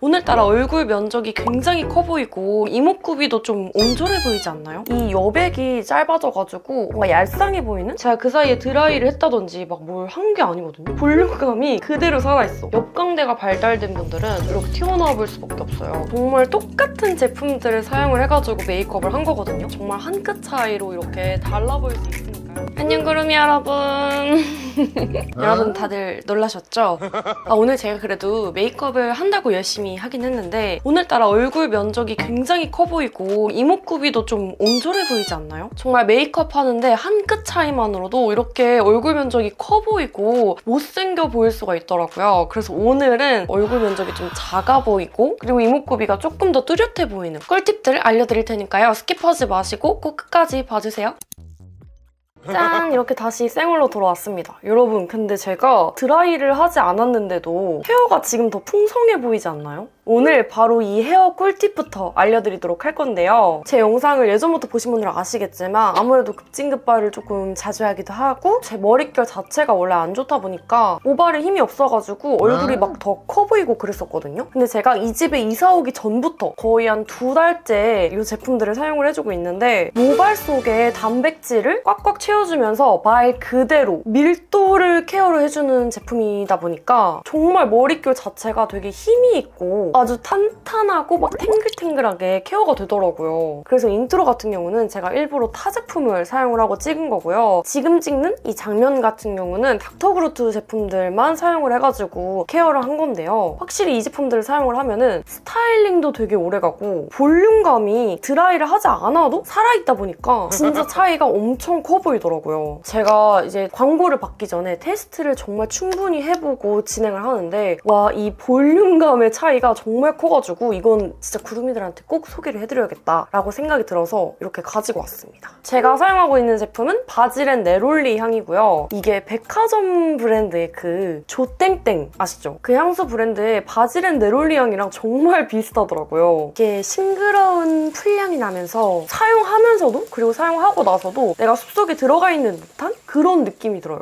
오늘따라 얼굴 면적이 굉장히 커 보이고 이목구비도 좀 옹졸해 보이지 않나요? 이 여백이 짧아져가지고 뭔가 얄쌍해 보이는? 제가 그 사이에 드라이를 했다든지 막 뭘 한 게 아니거든요? 볼륨감이 그대로 살아있어. 옆광대가 발달된 분들은 이렇게 튀어나와 볼 수밖에 없어요. 정말 똑같은 제품들을 사용을 해가지고 메이크업을 한 거거든요. 정말 한 끗 차이로 이렇게 달라 보일 수 있으니까요. 안녕 구름이 여러분. 여러분 다들 놀라셨죠? 오늘 제가 그래도 메이크업을 한다고 열심히 하긴 했는데 오늘따라 얼굴 면적이 굉장히 커 보이고 이목구비도 좀 옹졸해 보이지 않나요? 정말 메이크업 하는데 한 끗 차이만으로도 이렇게 얼굴 면적이 커 보이고 못생겨 보일 수가 있더라고요. 그래서 오늘은 얼굴 면적이 좀 작아 보이고 그리고 이목구비가 조금 더 뚜렷해 보이는 꿀팁들 알려드릴 테니까요. 스킵하지 마시고 꼭 끝까지 봐주세요. 짠! 이렇게 다시 생얼로 돌아왔습니다. 여러분 근데 제가 드라이를 하지 않았는데도 헤어가 지금 더 풍성해 보이지 않나요? 오늘 바로 이 헤어 꿀팁부터 알려드리도록 할 건데요. 제 영상을 예전부터 보신 분들은 아시겠지만 아무래도 급진급발을 조금 자주 하기도 하고 제 머릿결 자체가 원래 안 좋다 보니까 모발에 힘이 없어가지고 얼굴이 막 더 커 보이고 그랬었거든요. 근데 제가 이 집에 이사 오기 전부터 거의 한 2달째 이 제품들을 사용을 해주고 있는데 모발 속에 단백질을 꽉꽉 채워주면서 말 그대로 밀도를 케어를 해주는 제품이다 보니까 정말 머릿결 자체가 되게 힘이 있고 아주 탄탄하고 막 탱글탱글하게 케어가 되더라고요. 그래서 인트로 같은 경우는 제가 일부러 타 제품을 사용을 하고 찍은 거고요. 지금 찍는 이 장면 같은 경우는 닥터그루트 제품들만 사용을 해가지고 케어를 한 건데요. 확실히 이 제품들을 사용을 하면은 스타일링도 되게 오래가고 볼륨감이 드라이를 하지 않아도 살아있다 보니까 진짜 차이가 엄청 커 보이더라고요. 제가 이제 광고를 받기 전에 테스트를 정말 충분히 해보고 진행을 하는데 와, 이 볼륨감의 차이가 정말 커가지고 이건 진짜 구름이들한테 꼭 소개를 해드려야겠다라고 생각이 들어서 이렇게 가지고 왔습니다. 제가 사용하고 있는 제품은 바질앤 네롤리 향이고요. 이게 백화점 브랜드의 그 조땡땡 아시죠? 그 향수 브랜드의 바질앤 네롤리 향이랑 정말 비슷하더라고요. 이게 싱그러운 풀향이 나면서 사용하면서도 그리고 사용하고 나서도 내가 숲속에 들어가 있는 듯한 그런 느낌이 들어요.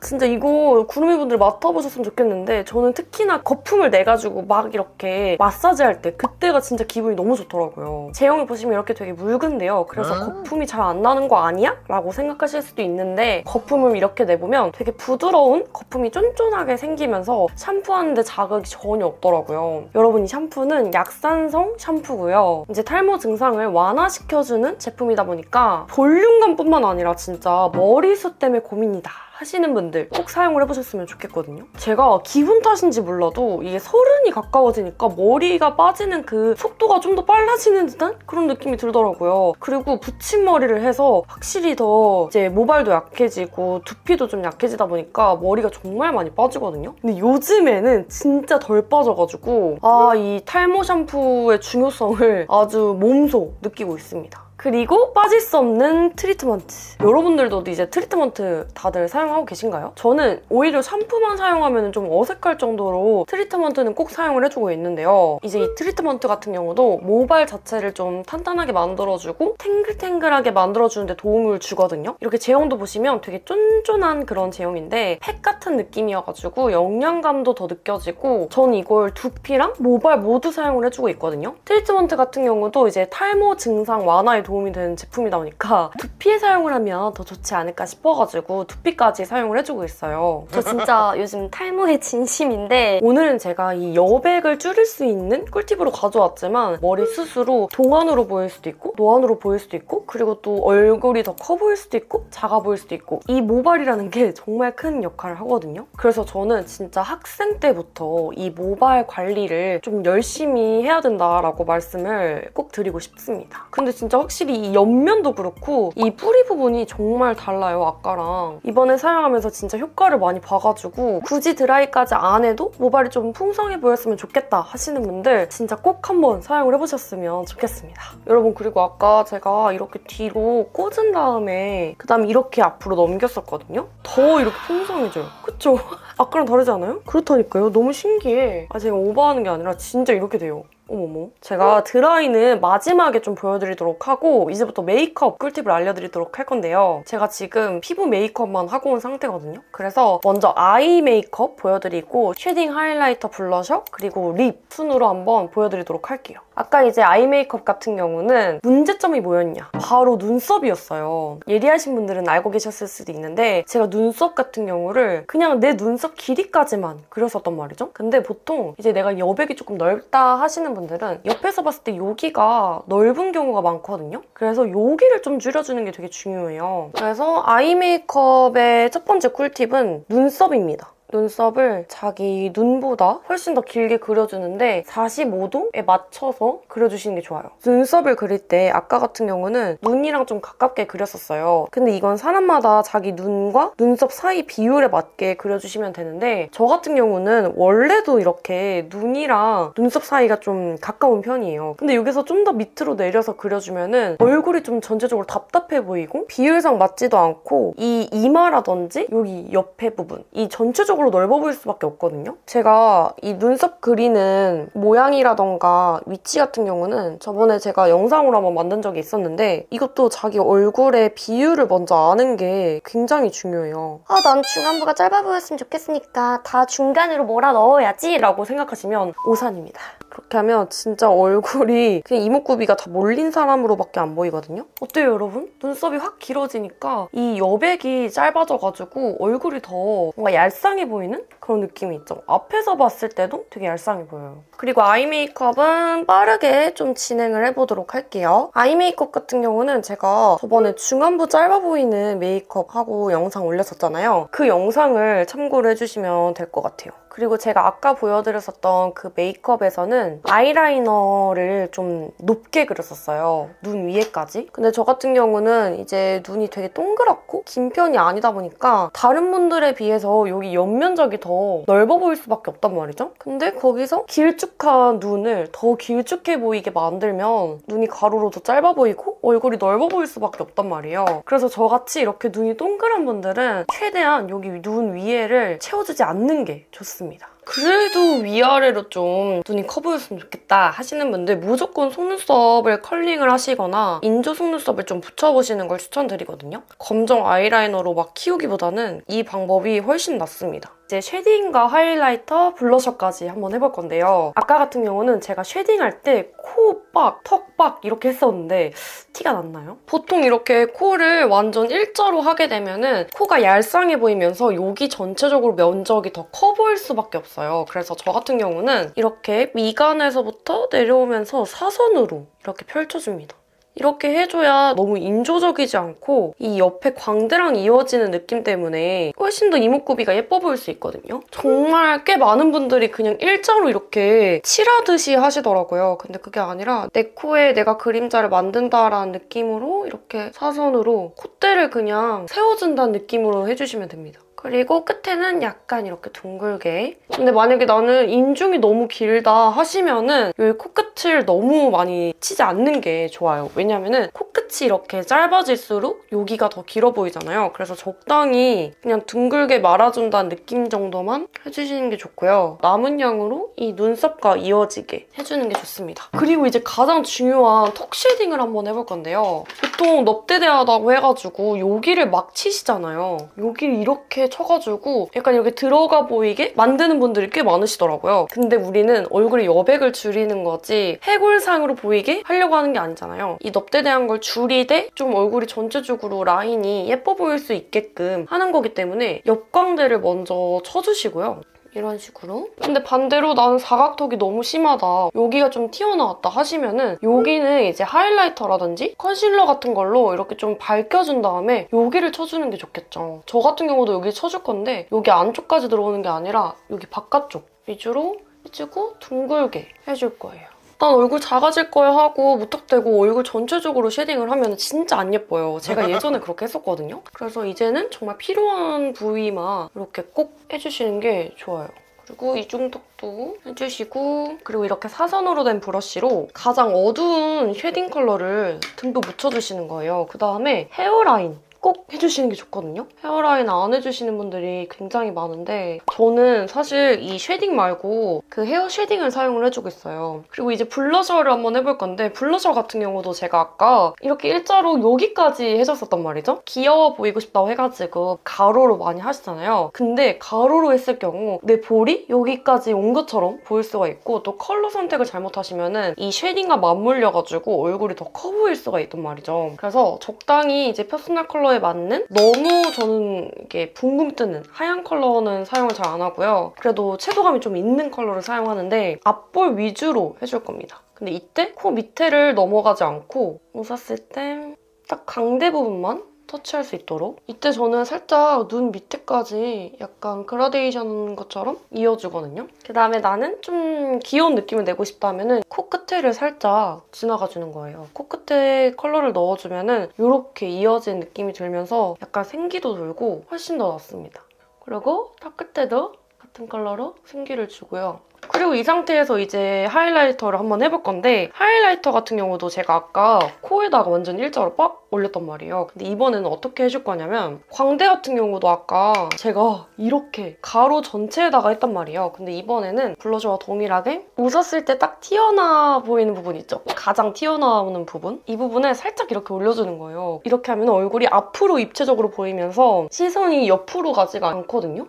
진짜 이거 구름이분들 맡아보셨으면 좋겠는데 저는 특히나 거품을 내가지고 막 이렇게 마사지할 때 그때가 진짜 기분이 너무 좋더라고요. 제형을 보시면 이렇게 되게 묽은데요. 그래서 거품이 잘 안 나는 거 아니야? 라고 생각하실 수도 있는데 거품을 이렇게 내보면 되게 부드러운 거품이 쫀쫀하게 생기면서 샴푸하는데 자극이 전혀 없더라고요. 여러분 이 샴푸는 약산성 샴푸고요. 이제 탈모 증상을 완화시켜주는 제품이다 보니까 볼륨감뿐만 아니라 진짜 머리숱 때문에 고민이다 하시는 분들 꼭 사용을 해보셨으면 좋겠거든요. 제가 기분 탓인지 몰라도 이게 30이 가까워지니까 머리가 빠지는 그 속도가 좀 더 빨라지는 듯한 그런 느낌이 들더라고요. 그리고 붙임머리를 해서 확실히 더 이제 모발도 약해지고 두피도 좀 약해지다 보니까 머리가 정말 많이 빠지거든요. 근데 요즘에는 진짜 덜 빠져가지고 이 탈모 샴푸의 중요성을 아주 몸소 느끼고 있습니다. 그리고 빠질 수 없는 트리트먼트. 여러분들도 이제 트리트먼트 다들 사용하고 계신가요? 저는 오히려 샴푸만 사용하면 좀 어색할 정도로 트리트먼트는 꼭 사용을 해주고 있는데요. 이제 이 트리트먼트 같은 경우도 모발 자체를 좀 탄탄하게 만들어주고 탱글탱글하게 만들어주는 데 도움을 주거든요. 이렇게 제형도 보시면 되게 쫀쫀한 그런 제형인데 팩 같은 느낌이어가지고 영양감도 더 느껴지고 전 이걸 두피랑 모발 모두 사용을 해주고 있거든요. 트리트먼트 같은 경우도 이제 탈모 증상 완화에 도움이 되는 제품이다 보니까 두피에 사용을 하면 더 좋지 않을까 싶어가지고 두피까지 사용을 해주고 있어요. 저 진짜 요즘 탈모에 진심인데 오늘은 제가 이 여백을 줄일 수 있는 꿀팁으로 가져왔지만 머리 스스로 동안으로 보일 수도 있고 노안으로 보일 수도 있고 그리고 또 얼굴이 더 커 보일 수도 있고 작아 보일 수도 있고 이 모발이라는 게 정말 큰 역할을 하거든요. 그래서 저는 진짜 학생 때부터 이 모발 관리를 좀 열심히 해야 된다라고 말씀을 꼭 드리고 싶습니다. 근데 진짜 확실히 이 옆면도 그렇고 이 뿌리 부분이 정말 달라요, 아까랑. 이번에 사용하면서 진짜 효과를 많이 봐가지고 굳이 드라이까지 안 해도 모발이 좀 풍성해 보였으면 좋겠다 하시는 분들 진짜 꼭 한번 사용을 해보셨으면 좋겠습니다. 여러분 그리고 아까 제가 이렇게 뒤로 꽂은 다음에 그다음에 이렇게 앞으로 넘겼었거든요? 더 이렇게 풍성해져요. 그쵸? 아까랑 다르지 않아요? 그렇다니까요. 너무 신기해. 제가 오버하는 게 아니라 진짜 이렇게 돼요. 어머머. 제가 드라이는 마지막에 좀 보여드리도록 하고 이제부터 메이크업 꿀팁을 알려드리도록 할 건데요. 제가 지금 피부 메이크업만 하고 온 상태거든요. 그래서 먼저 아이 메이크업 보여드리고 쉐딩, 하이라이터, 블러셔, 그리고 립 순으로 한번 보여드리도록 할게요. 아까 이제 아이 메이크업 같은 경우는 문제점이 뭐였냐? 바로 눈썹이었어요. 예리하신 분들은 알고 계셨을 수도 있는데 제가 눈썹 같은 경우를 그냥 내 눈썹 길이까지만 그렸었단 말이죠. 근데 보통 이제 내가 여백이 조금 넓다 하시는 분들은 옆에서 봤을 때 여기가 넓은 경우가 많거든요. 그래서 여기를 좀 줄여주는 게 되게 중요해요. 그래서 아이 메이크업의 첫 번째 꿀팁은 눈썹입니다. 눈썹을 자기 눈보다 훨씬 더 길게 그려주는데 45도에 맞춰서 그려주시는 게 좋아요. 눈썹을 그릴 때 아까 같은 경우는 눈이랑 좀 가깝게 그렸었어요. 근데 이건 사람마다 자기 눈과 눈썹 사이 비율에 맞게 그려주시면 되는데 저 같은 경우는 원래도 이렇게 눈이랑 눈썹 사이가 좀 가까운 편이에요. 근데 여기서 좀 더 밑으로 내려서 그려주면은 얼굴이 좀 전체적으로 답답해 보이고 비율상 맞지도 않고 이 이마라든지 여기 옆에 부분 이 전체적으로 넓어 보일 수밖에 없거든요. 제가 이 눈썹 그리는 모양이라던가 위치 같은 경우는 저번에 제가 영상으로 한번 만든 적이 있었는데 이것도 자기 얼굴의 비율을 먼저 아는 게 굉장히 중요해요. 난 중안부가 짧아 보였으면 좋겠으니까 다 중간으로 몰아 넣어야지 라고 생각하시면 오산입니다. 그렇게 하면 진짜 얼굴이 그냥 이목구비가 다 몰린 사람으로밖에 안 보이거든요. 어때요, 여러분? 눈썹이 확 길어지니까 이 여백이 짧아져가지고 얼굴이 더 뭔가 얄쌍해 보이는 그런 느낌이 있죠. 앞에서 봤을 때도 되게 얄쌍해 보여요. 그리고 아이 메이크업은 빠르게 좀 진행을 해보도록 할게요. 아이 메이크업 같은 경우는 제가 저번에 중안부 짧아 보이는 메이크업 하고 영상 올렸었잖아요. 그 영상을 참고를 해주시면 될 것 같아요. 그리고 제가 아까 보여드렸었던 그 메이크업에서는 아이라이너를 좀 높게 그렸었어요. 눈 위에까지. 근데 저 같은 경우는 이제 눈이 되게 동그랗고 긴 편이 아니다 보니까 다른 분들에 비해서 여기 옆면적이 더 넓어 보일 수밖에 없단 말이죠. 근데 거기서 길쭉한 눈을 더 길쭉해 보이게 만들면 눈이 가로로 더 짧아 보이고 얼굴이 넓어 보일 수밖에 없단 말이에요. 그래서 저같이 이렇게 눈이 동그란 분들은 최대한 여기 눈 위에를 채워주지 않는 게 좋습니다. 그래도 위아래로 좀 눈이 커 보였으면 좋겠다 하시는 분들 무조건 속눈썹을 컬링을 하시거나 인조 속눈썹을 좀 붙여보시는 걸 추천드리거든요. 검정 아이라이너로 막 키우기보다는 이 방법이 훨씬 낫습니다. 이제 쉐딩과 하이라이터, 블러셔까지 한번 해볼 건데요. 아까 같은 경우는 제가 쉐딩할 때 코 빡, 턱 빡 이렇게 했었는데 티가 났나요? 보통 이렇게 코를 완전 일자로 하게 되면은 코가 얄쌍해 보이면서 여기 전체적으로 면적이 더 커 보일 수밖에 없어요. 그래서 저 같은 경우는 이렇게 미간에서부터 내려오면서 사선으로 이렇게 펼쳐줍니다. 이렇게 해줘야 너무 인조적이지 않고 이 옆에 광대랑 이어지는 느낌 때문에 훨씬 더 이목구비가 예뻐 보일 수 있거든요. 정말 꽤 많은 분들이 그냥 일자로 이렇게 칠하듯이 하시더라고요. 근데 그게 아니라 내 코에 내가 그림자를 만든다라는 느낌으로 이렇게 사선으로 콧대를 그냥 세워준다는 느낌으로 해주시면 됩니다. 그리고 끝에는 약간 이렇게 둥글게. 근데 만약에 나는 인중이 너무 길다 하시면은 여기 코끝을 너무 많이 치지 않는 게 좋아요. 왜냐면은 코끝이 이렇게 짧아질수록 여기가 더 길어 보이잖아요. 그래서 적당히 그냥 둥글게 말아준다는 느낌 정도만 해주시는 게 좋고요. 남은 양으로 이 눈썹과 이어지게 해주는 게 좋습니다. 그리고 이제 가장 중요한 턱 쉐딩을 한번 해볼 건데요. 보통 넙대대하다고 해가지고 여기를 막 치시잖아요. 여기를 이렇게 쳐가지고 약간 이렇게 들어가 보이게 만드는 분들이 꽤 많으시더라고요. 근데 우리는 얼굴에 여백을 줄이는 거지 해골상으로 보이게 하려고 하는 게 아니잖아요. 이 넙대대한 걸 줄이되 좀 얼굴이 전체적으로 라인이 예뻐 보일 수 있게끔 하는 거기 때문에 옆광대를 먼저 쳐주시고요. 이런 식으로. 근데 반대로 나는 사각턱이 너무 심하다, 여기가 좀 튀어나왔다 하시면은 여기는 이제 하이라이터라든지 컨실러 같은 걸로 이렇게 좀 밝혀준 다음에 여기를 쳐주는 게 좋겠죠. 저 같은 경우도 여기 쳐줄 건데 여기 안쪽까지 들어오는 게 아니라 여기 바깥쪽 위주로 해주고 둥글게 해줄 거예요. 난 얼굴 작아질 거야 하고 무턱대고 얼굴 전체적으로 쉐딩을 하면 진짜 안 예뻐요. 제가 예전에 그렇게 했었거든요. 그래서 이제는 정말 필요한 부위만 이렇게 꼭 해주시는 게 좋아요. 그리고 이중턱도 해주시고, 그리고 이렇게 사선으로 된 브러쉬로 가장 어두운 쉐딩 컬러를 듬뿍 묻혀주시는 거예요. 그 다음에 헤어라인 꼭 해주시는 게 좋거든요. 헤어라인 안 해주시는 분들이 굉장히 많은데 저는 사실 이 쉐딩 말고 그 헤어 쉐딩을 사용을 해주고 있어요. 그리고 이제 블러셔를 한번 해볼 건데 블러셔 같은 경우도 제가 아까 이렇게 일자로 여기까지 해줬었단 말이죠. 귀여워 보이고 싶다고 해가지고 가로로 많이 하시잖아요. 근데 가로로 했을 경우 내 볼이 여기까지 온 것처럼 보일 수가 있고 또 컬러 선택을 잘못하시면은 이 쉐딩과 맞물려가지고 얼굴이 더 커 보일 수가 있단 말이죠. 그래서 적당히 이제 퍼스널 컬러에 맞는 너무 저는 이게 붕붕 뜨는 하얀 컬러는 사용을 잘 안 하고요. 그래도 채도감이 좀 있는 컬러를 사용하는데 앞볼 위주로 해줄 겁니다. 근데 이때 코 밑에를 넘어가지 않고 웃었을 때 딱 광대 부분만 터치할 수 있도록 이때 저는 살짝 눈 밑에까지 약간 그라데이션 것처럼 이어주거든요. 그다음에 나는 좀 귀여운 느낌을 내고 싶다면 코끝에를 살짝 지나가주는 거예요. 코끝에 컬러를 넣어주면 이렇게 이어진 느낌이 들면서 약간 생기도 돌고 훨씬 더 낫습니다. 그리고 턱끝에도 같은 컬러로 생기를 주고요. 그리고 이 상태에서 이제 하이라이터를 한번 해볼 건데 하이라이터 같은 경우도 제가 아까 코에다가 완전 일자로 빡 올렸단 말이에요. 근데 이번에는 어떻게 해줄 거냐면 광대 같은 경우도 아까 제가 이렇게 가로 전체에다가 했단 말이에요. 근데 이번에는 블러셔와 동일하게 웃었을 때 딱 튀어나와 보이는 부분 있죠? 가장 튀어나오는 부분? 이 부분에 살짝 이렇게 올려주는 거예요. 이렇게 하면 얼굴이 앞으로 입체적으로 보이면서 시선이 옆으로 가지가 않거든요?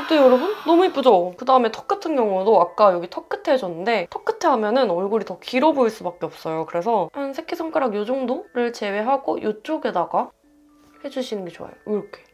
어때요 여러분? 너무 예쁘죠? 그다음에 턱 같은 경우도 아까 여기 턱 끝에 해줬는데 턱 끝에 하면은 얼굴이 더 길어 보일 수밖에 없어요. 그래서 한 새끼손가락 이 정도를 제외하고 이쪽에다가 해주시는 게 좋아요.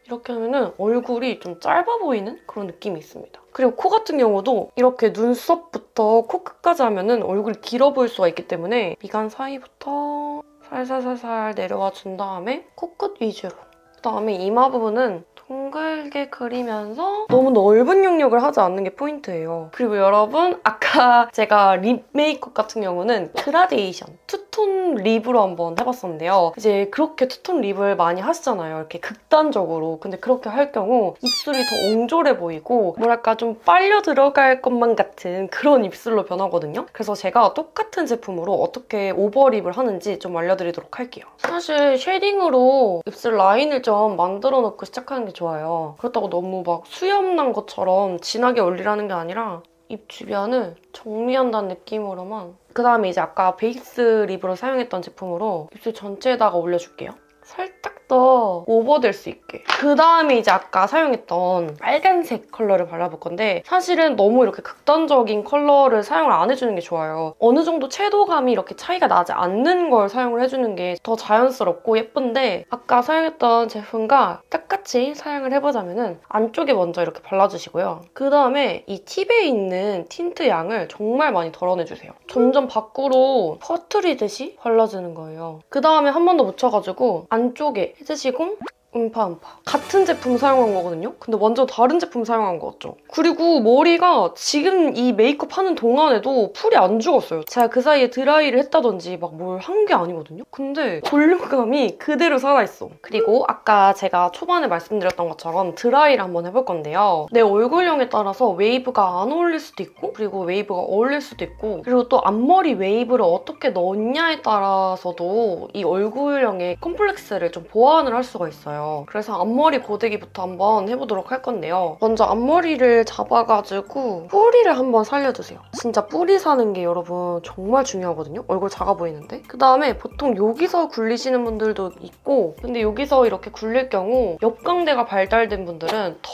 이렇게 하면은 얼굴이 좀 짧아 보이는 그런 느낌이 있습니다. 그리고 코 같은 경우도 이렇게 눈썹부터 코끝까지 하면은 얼굴이 길어 보일 수가 있기 때문에 미간 사이부터 살살살살 내려와 준 다음에 코끝 위주로 그다음에 이마 부분은 동글게 그리면서 너무 넓은 영역을 하지 않는 게 포인트예요. 그리고 여러분 아까 제가 립 메이크업 같은 경우는 그라데이션, 투톤 립으로 한번 해봤었는데요. 이제 그렇게 투톤 립을 많이 하시잖아요. 이렇게 극단적으로. 근데 그렇게 할 경우 입술이 더 옹졸해 보이고 뭐랄까 좀 빨려 들어갈 것만 같은 그런 입술로 변하거든요. 그래서 제가 똑같은 제품으로 어떻게 오버립을 하는지 좀 알려드리도록 할게요. 사실 쉐딩으로 입술 라인을 좀 만들어 놓고 시작하는 게 좋아요. 그렇다고 너무 막 수염 난 것처럼 진하게 올리라는 게 아니라 입 주변을 정리한다는 느낌으로만 그다음에 이제 아까 베이스 립으로 사용했던 제품으로 입술 전체에다가 올려줄게요. 살짝 더 오버될 수 있게. 그다음에 이제 아까 사용했던 빨간색 컬러를 발라볼 건데 사실은 너무 이렇게 극단적인 컬러를 사용을 안 해주는 게 좋아요. 어느 정도 채도감이 이렇게 차이가 나지 않는 걸 사용을 해주는 게 더 자연스럽고 예쁜데 아까 사용했던 제품과 똑같이 사용을 해보자면 안쪽에 먼저 이렇게 발라주시고요. 그다음에 이 팁에 있는 틴트 양을 정말 많이 덜어내주세요. 점점 밖으로 퍼트리듯이 발라주는 거예요. 그다음에 한 번 더 묻혀가지고 안쪽에 해주시고 음파 같은 제품 사용한 거거든요? 근데 완전 다른 제품 사용한 거 같죠? 그리고 머리가 지금 이 메이크업 하는 동안에도 풀이 안 죽었어요. 제가 그 사이에 드라이를 했다든지 막 뭘 한 게 아니거든요? 근데 볼륨감이 그대로 살아있어. 그리고 아까 제가 초반에 말씀드렸던 것처럼 드라이를 한번 해볼 건데요. 내 얼굴형에 따라서 웨이브가 안 어울릴 수도 있고 그리고 웨이브가 어울릴 수도 있고 그리고 또 앞머리 웨이브를 어떻게 넣냐에 따라서도 이 얼굴형의 컴플렉스를 좀 보완을 할 수가 있어요. 그래서 앞머리 고데기부터 한번 해보도록 할 건데요. 먼저 앞머리를 잡아가지고 뿌리를 한번 살려주세요. 진짜 뿌리 사는 게 여러분 정말 중요하거든요. 얼굴 작아 보이는데. 그다음에 보통 여기서 굴리시는 분들도 있고 근데 여기서 이렇게 굴릴 경우 옆광대가 발달된 분들은 더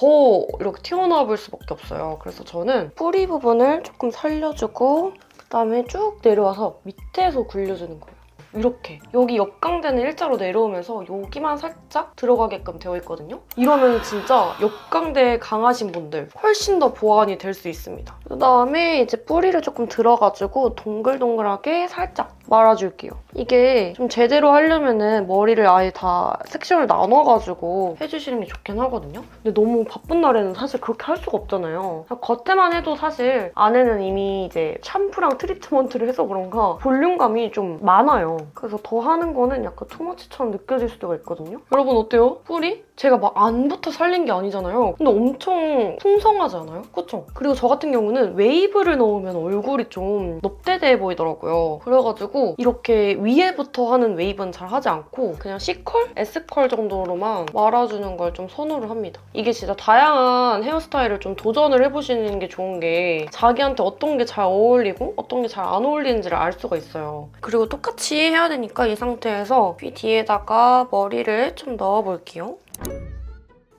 이렇게 튀어나와 볼 수밖에 없어요. 그래서 저는 뿌리 부분을 조금 살려주고 그다음에 쭉 내려와서 밑에서 굴려주는 거예요. 이렇게 여기 옆광대는 일자로 내려오면서 여기만 살짝 들어가게끔 되어 있거든요. 이러면 진짜 옆광대 강하신 분들 훨씬 더 보완이 될 수 있습니다. 그다음에 이제 뿌리를 조금 들어가지고 동글동글하게 살짝 말아줄게요. 이게 좀 제대로 하려면은 머리를 아예 다 섹션을 나눠가지고 해주시는 게 좋긴 하거든요. 근데 너무 바쁜 날에는 사실 그렇게 할 수가 없잖아요. 겉에만 해도 사실 안에는 이미 이제 샴푸랑 트리트먼트를 해서 그런가 볼륨감이 좀 많아요. 그래서 더 하는 거는 약간 투머치처럼 느껴질 수가 있거든요. 여러분 어때요? 뿌리? 제가 막 안부터 살린 게 아니잖아요. 근데 엄청 풍성하지 않아요? 그쵸? 그리고 저 같은 경우는 웨이브를 넣으면 얼굴이 좀 넙대대해 보이더라고요. 그래가지고 이렇게 위에부터 하는 웨이브는 잘 하지 않고 그냥 C컬? S컬 정도로만 말아주는 걸 좀 선호를 합니다. 이게 진짜 다양한 헤어스타일을 좀 도전을 해보시는 게 좋은 게 자기한테 어떤 게 잘 어울리고 어떤 게 잘 안 어울리는지를 알 수가 있어요. 그리고 똑같이 해야 되니까 이 상태에서 귀 뒤에다가 머리를 좀 넣어볼게요.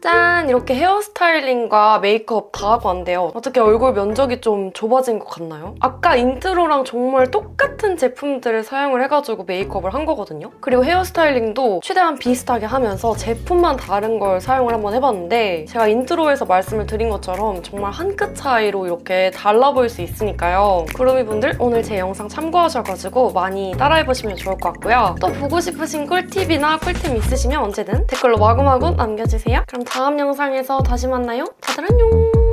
짠! 이렇게 헤어스타일링과 메이크업 다 하고 왔는데요. 어떻게 얼굴 면적이 좀 좁아진 것 같나요? 아까 인트로랑 정말 똑같은 제품들을 사용을 해가지고 메이크업을 한 거거든요. 그리고 헤어스타일링도 최대한 비슷하게 하면서 제품만 다른 걸 사용을 한번 해봤는데 제가 인트로에서 말씀을 드린 것처럼 정말 한 끗 차이로 이렇게 달라 보일 수 있으니까요. 구름이분들 오늘 제 영상 참고하셔가지고 많이 따라해보시면 좋을 것 같고요. 또 보고 싶으신 꿀팁이나 꿀템 있으시면 언제든 댓글로 마구마구 남겨주세요. 그럼 다음 영상에서 다시 만나요. 다들 안녕!